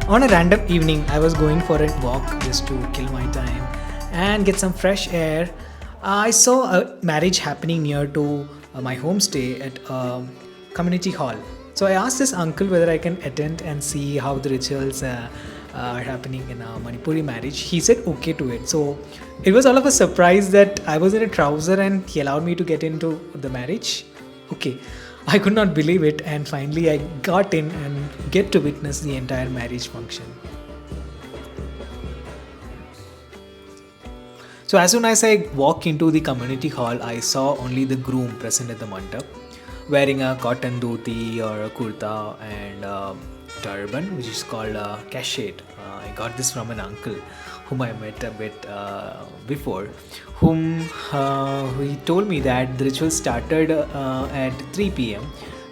On a random evening, I was going for a walk just to kill my time and get some fresh air. I saw a marriage happening near to my homestay at a community hall. So I asked this uncle whether I can attend and see how the rituals are happening in a Manipuri marriage. He said okay to it. So it was all of a surprise that I was in a trouser and he allowed me to get into the marriage. Okay, I could not believe it, and finally I got in and get to witness the entire marriage function. So as soon as I walked into the community hall, I saw only the groom present at the mandap, wearing a cotton dhoti or a kurta and a turban, which is called a cachet. I got this from an uncle whom I met a bit before, whom he told me that the ritual started at 3 p.m.,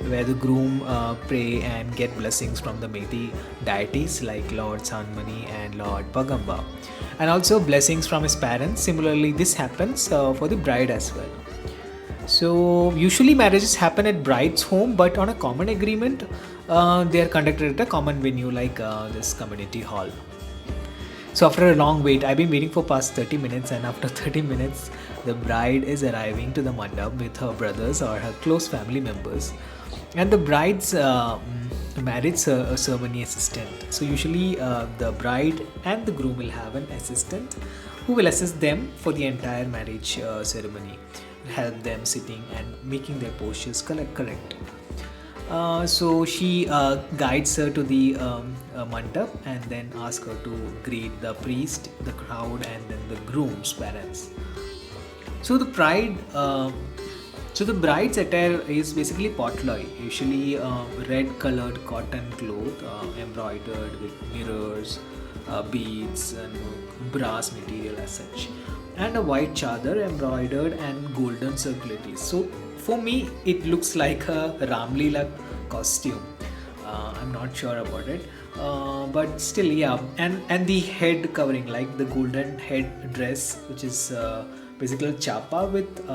where the groom pray and get blessings from the Methi deities like Lord Sanmani and Lord Pagamba, and also blessings from his parents. Similarly, this happens for the bride as well. So usually marriages happen at bride's home, but on a common agreement, they are conducted at a common venue like this community hall. So after a long wait, I've been waiting for past 30 minutes, and after 30 minutes, the bride is arriving to the mandap with her brothers or her close family members, and the bride's marriage ceremony assistant. So usually the bride and the groom will have an assistant who will assist them for the entire marriage ceremony, help them sitting and making their postures correct. So she guides her to the mandap and then asks her to greet the priest, the crowd, and then the groom's parents. So the bride, so the bride's attire is basically potloi, usually red-colored cotton cloth embroidered with mirrors, beads, and brass material as such, and a white chadar embroidered and golden circularies. So for me, it looks like a Ramlila costume. I'm not sure about it, but still, yeah. And the head covering, like the golden head dress, which is basically chapa with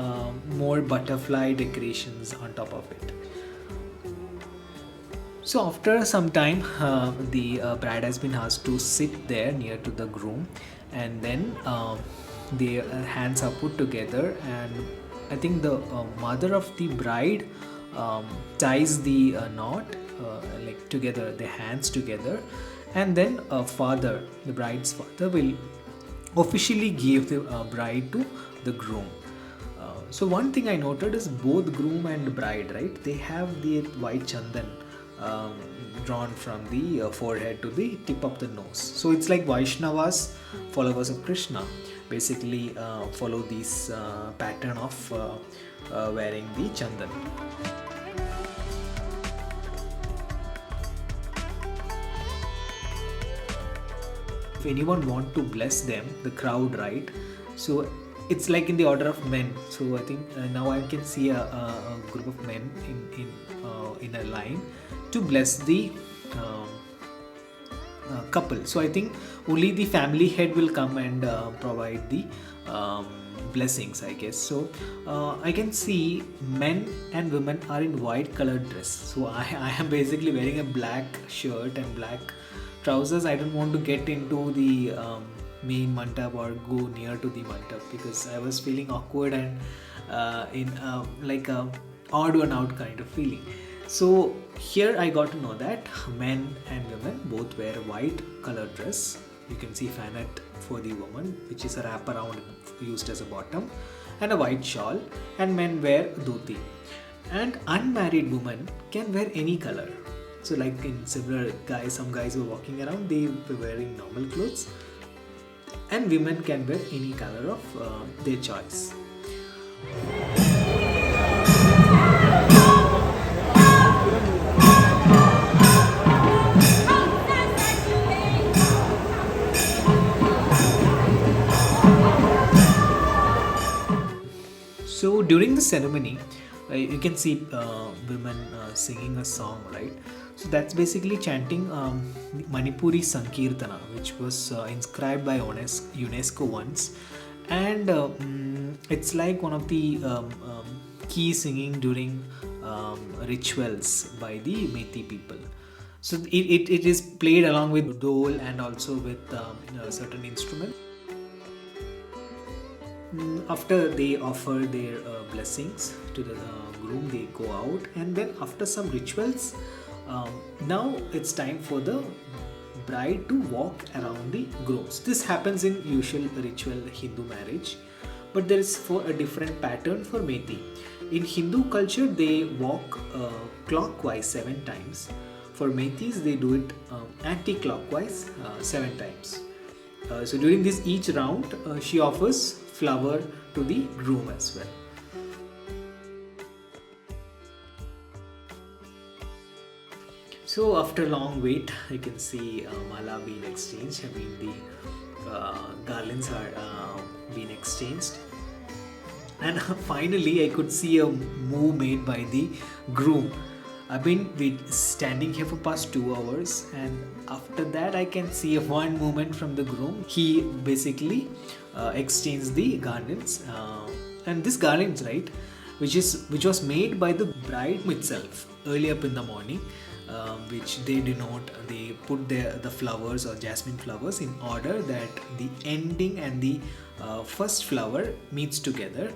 more butterfly decorations on top of it. So after some time, the bride has been asked to sit there near to the groom, and then their hands are put together, and I think the mother of the bride ties the knot like together, their hands together, and then the bride's father, will officially give the bride to the groom. So one thing I noted is both groom and bride, right? They have the white chandan um, drawn from the forehead to the tip of the nose. So it's like Vaishnavas, followers of Krishna, basically follow this pattern of wearing the chandan. If anyone want to bless them, the crowd, right? So it's like in the order of men. So I think now I can see a group of men in a line to bless the um, couple. So I think only the family head will come and provide the um, blessings, I guess. So I can see men and women are in white colored dress. So I am basically wearing a black shirt and black trousers. I don't want to get into the main mandap or go near to the mandap because I was feeling awkward and in like a odd one out kind of feeling. So here I got to know that men and women both wear white colored dress. You can see fanet for the woman, which is a wraparound used as a bottom, and a white shawl, and men wear dhoti. And unmarried women can wear any color. So like in similar guys, some guys were walking around, they were wearing normal clothes, and women can wear any color of their choice. So during the ceremony, you can see women singing a song, right? So that's basically chanting Manipuri Sankirtana, which was inscribed by UNESCO once, and it's like one of the key singing during rituals by the Methi people. So it is played along with dole and also with certain instruments. After they offer their blessings to the groom, they go out, and then after some rituals, now it's time for the bride to walk around the grooms. This happens in usual ritual Hindu marriage, but there is for a different pattern for Methi. In Hindu culture, they walk clockwise 7 times. For Methis, they do it anti-clockwise 7 times. So during this each round, she offers flower to the groom as well. So after long wait, you can see mala being exchanged. I mean the garlands are being exchanged, and finally I could see a move made by the groom. I've been standing here for past 2 hours, and after that I can see one movement from the groom. He basically exchanged the garlands, and this garlands, right, which was made by the bride itself early up in the morning, which they denote. They put the flowers or jasmine flowers in order that the ending and the first flower meets together,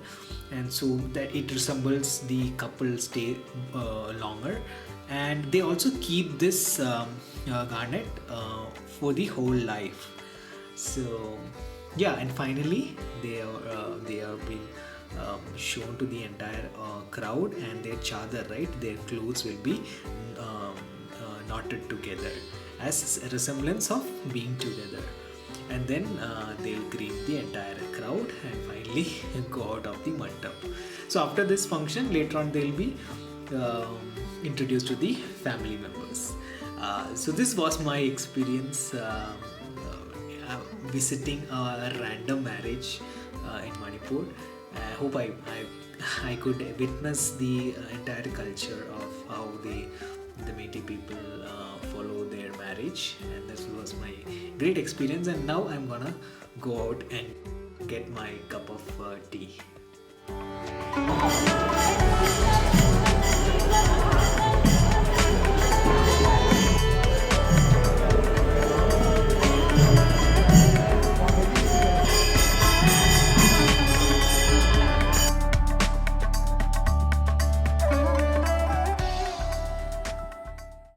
and so that it resembles the couple stay longer. And they also keep this garnet for the whole life. So yeah, and finally they are being shown to the entire crowd, and their chadar, right, their clothes will be knotted together as a resemblance of being together, and then they'll greet the entire crowd and finally go out of the mandap. So after this function, later on they'll be introduced to the family members. So this was my experience visiting a random marriage in Manipur. I hope I could witness the entire culture of how the Metis people follow their marriage, and this was my great experience. And now I'm gonna go out and get my cup of tea.